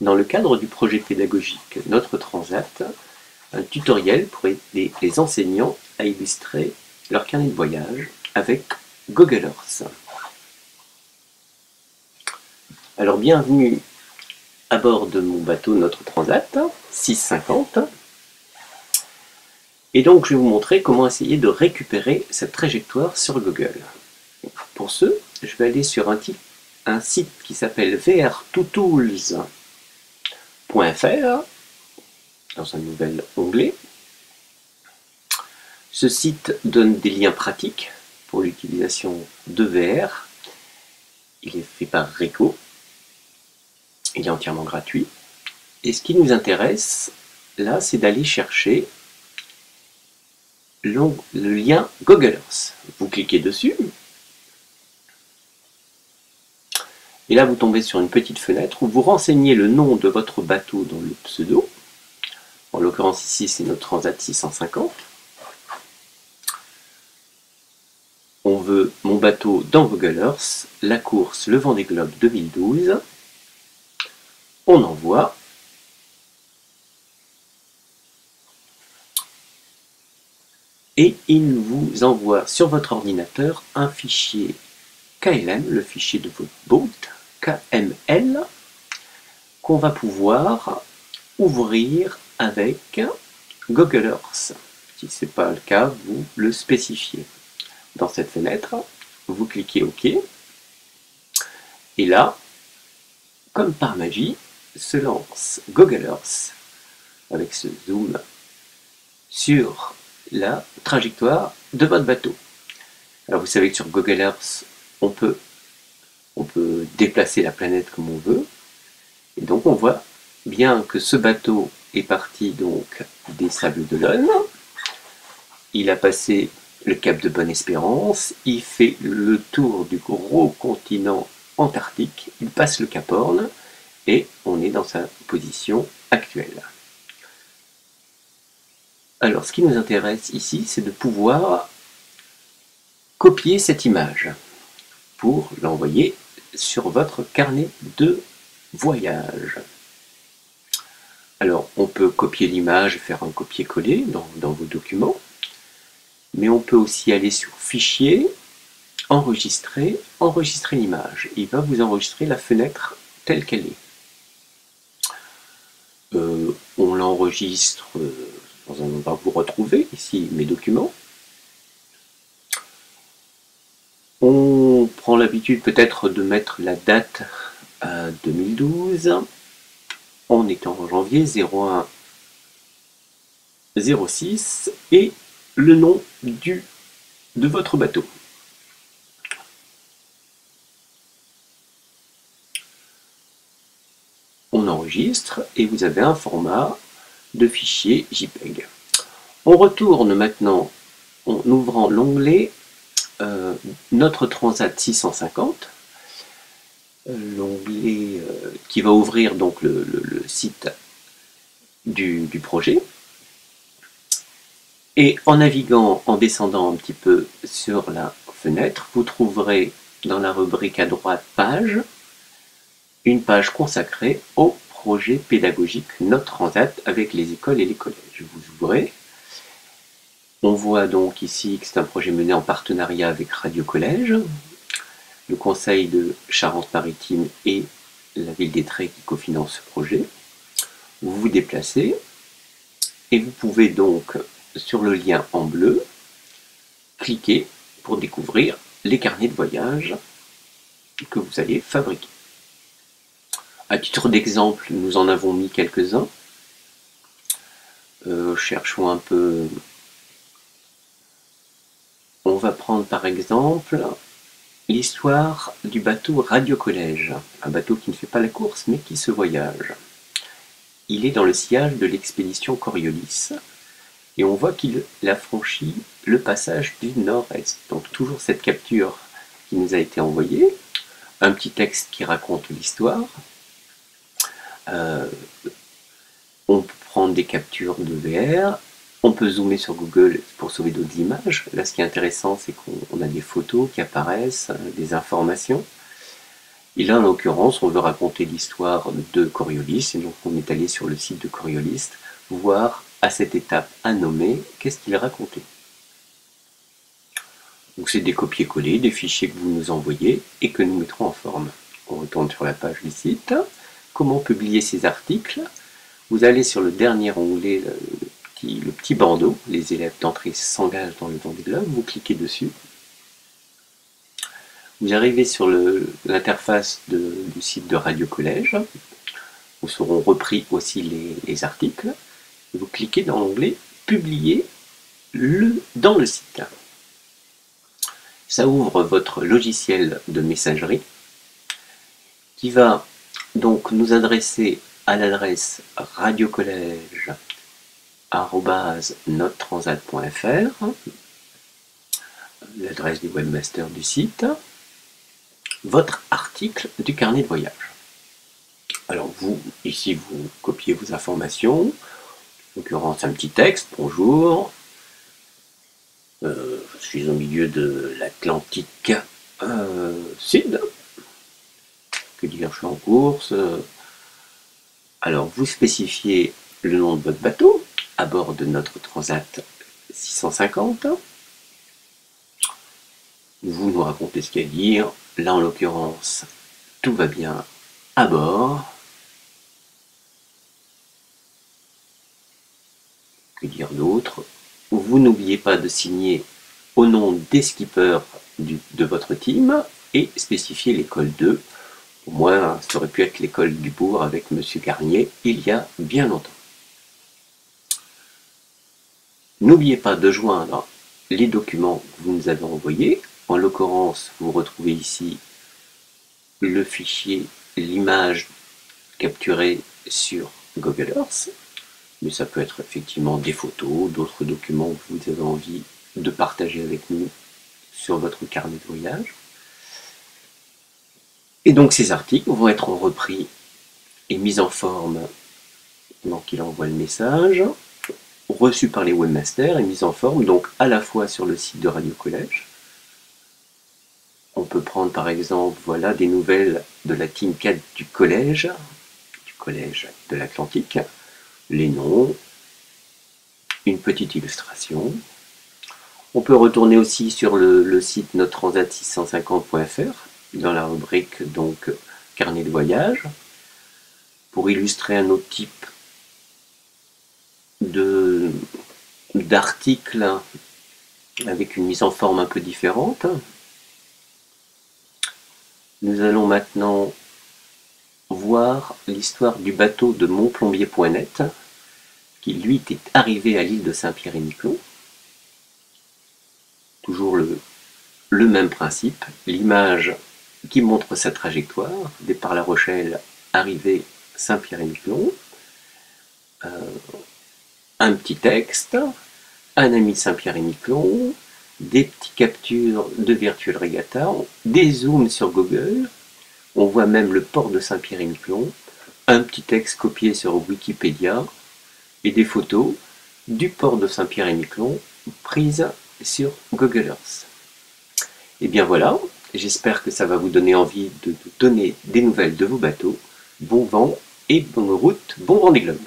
dans le cadre du projet pédagogique Notre Transat, un tutoriel pour aider les enseignants à illustrer leur carnet de voyage avec Google Earth. Alors bienvenue à bord de mon bateau Notre Transat 650. Et donc je vais vous montrer comment essayer de récupérer cette trajectoire sur Google. Pour ce, je vais aller sur un site qui s'appelle vr2tools.fr dans un nouvel onglet. Ce site donne des liens pratiques pour l'utilisation de VR. Il est fait par Rico. Il est entièrement gratuit. Et ce qui nous intéresse, là, c'est d'aller chercher le lien Google Earth. Vous cliquez dessus. Et là, vous tombez sur une petite fenêtre où vous renseignez le nom de votre bateau dans le pseudo. En l'occurrence, ici, c'est notre Transat 650. On veut mon bateau dans Google Earth, la course Le Vendée Globe 2012. On envoie. Et il vous envoie sur votre ordinateur un fichier KLM, le fichier de votre boat, KML, qu'on va pouvoir ouvrir avec Google Earth. Si ce n'est pas le cas, vous le spécifiez. Dans cette fenêtre, vous cliquez OK. Et là, comme par magie, se lance Google Earth avec ce zoom sur la trajectoire de votre bateau. Alors vous savez que sur Google Earth, on peut déplacer la planète comme on veut. Et donc on voit bien que ce bateau est parti donc des Sables d'Olonne. Il a passé le cap de Bonne-Espérance. Il fait le tour du gros continent antarctique. Il passe le Cap Horn et on est dans sa position actuelle. Alors, ce qui nous intéresse ici, c'est de pouvoir copier cette image pour l'envoyer sur votre carnet de voyage. Alors, on peut copier l'image et faire un copier-coller dans vos documents, mais on peut aussi aller sur Fichier, Enregistrer, enregistrer l'image. Il va vous enregistrer la fenêtre telle qu'elle est. On l'enregistre... On va vous retrouver ici mes documents. On prend l'habitude peut-être de mettre la date à 2012. On est en janvier 01 06 et le nom de votre bateau. On enregistre et vous avez un format de fichier JPEG. On retourne maintenant en ouvrant l'onglet Notre Transat 650, l'onglet qui va ouvrir donc le site du projet. Et en naviguant, en descendant un petit peu sur la fenêtre, vous trouverez dans la rubrique à droite Page, une page consacrée au projet pédagogique Notre Transat avec les écoles et les collèges. Vous ouvrez. On voit donc ici que c'est un projet mené en partenariat avec Radio Collège, le Conseil de Charente-Maritime et la ville d'Étré qui cofinancent ce projet. Vous vous déplacez et vous pouvez donc, sur le lien en bleu, cliquer pour découvrir les carnets de voyage que vous allez fabriquer. À titre d'exemple, nous en avons mis quelques-uns. Cherchons un peu. On va prendre par exemple l'histoire du bateau Radio Collège. Un bateau qui ne fait pas la course mais qui se voyage. Il est dans le sillage de l'expédition Coriolis et on voit qu'il a franchi le passage du Nord-Est. Donc toujours cette capture qui nous a été envoyée. Un petit texte qui raconte l'histoire. On peut prendre des captures de VR, on peut zoomer sur Google pour sauver d'autres images. Là, ce qui est intéressant, c'est qu'on a des photos qui apparaissent, des informations. Et là, en l'occurrence, on veut raconter l'histoire de Coriolis, et donc on est allé sur le site de Coriolis, voir à cette étape à nommer, qu'est-ce qu'il racontait. Donc c'est des copier-coller, des fichiers que vous nous envoyez et que nous mettrons en forme. On retourne sur la page du site. Comment publier ces articles? Vous allez sur le dernier onglet, le petit bandeau, les élèves d'entrée s'engagent dans le Vendée Globe, vous cliquez dessus. Vous arrivez sur l'interface du site de Radio Collège, où seront repris aussi les articles. Vous cliquez dans l'onglet Publier dans le site. Ça ouvre votre logiciel de messagerie qui va donc nous adresser à l'adresse radiocollège@notretransat.fr, l'adresse du webmaster du site, votre article du carnet de voyage. Alors vous, ici, vous copiez vos informations, en l'occurrence un petit texte, bonjour, je suis au milieu de l'Atlantique Sud, que dire, je suis en course. Alors vous spécifiez le nom de votre bateau, à bord de notre Transat 650. Vous nous racontez ce qu'il y a à dire. Là, en l'occurrence, tout va bien à bord. Que dire d'autre? Vous n'oubliez pas de signer au nom des skippers de votre team et spécifier l'école 2. Au moins, ça aurait pu être l'école du Bourg avec Monsieur Garnier il y a bien longtemps. N'oubliez pas de joindre les documents que vous nous avez envoyés. En l'occurrence, vous retrouvez ici le fichier, l'image capturée sur Google Earth. Mais ça peut être effectivement des photos, d'autres documents que vous avez envie de partager avec nous sur votre carnet de voyage. Et donc ces articles vont être repris et mis en forme pendant qu'il envoie le message, reçus par les webmasters et mis en forme donc à la fois sur le site de Radio Collège. On peut prendre par exemple voilà, des nouvelles de la Team 4 du collège de l'Atlantique, les noms, une petite illustration. On peut retourner aussi sur le site notretransat650.fr dans la rubrique donc carnet de voyage pour illustrer un autre type d'article avec une mise en forme un peu différente. Nous allons maintenant voir l'histoire du bateau de Montplombier.net qui lui est arrivé à l'île de Saint-Pierre-et-Miquelon. Toujours le même principe, l'image qui montre sa trajectoire, départ La Rochelle, arrivée Saint-Pierre-et-Miquelon, un petit texte, un ami de Saint-Pierre-et-Miquelon, des petites captures de Virtual Regatta, des zooms sur Google, on voit même le port de Saint-Pierre-et-Miquelon, un petit texte copié sur Wikipédia et des photos du port de Saint-Pierre-et-Miquelon prises sur Google Earth. Et bien voilà, j'espère que ça va vous donner envie de donner des nouvelles de vos bateaux. Bon vent et bonne route, bon Vendée Globe.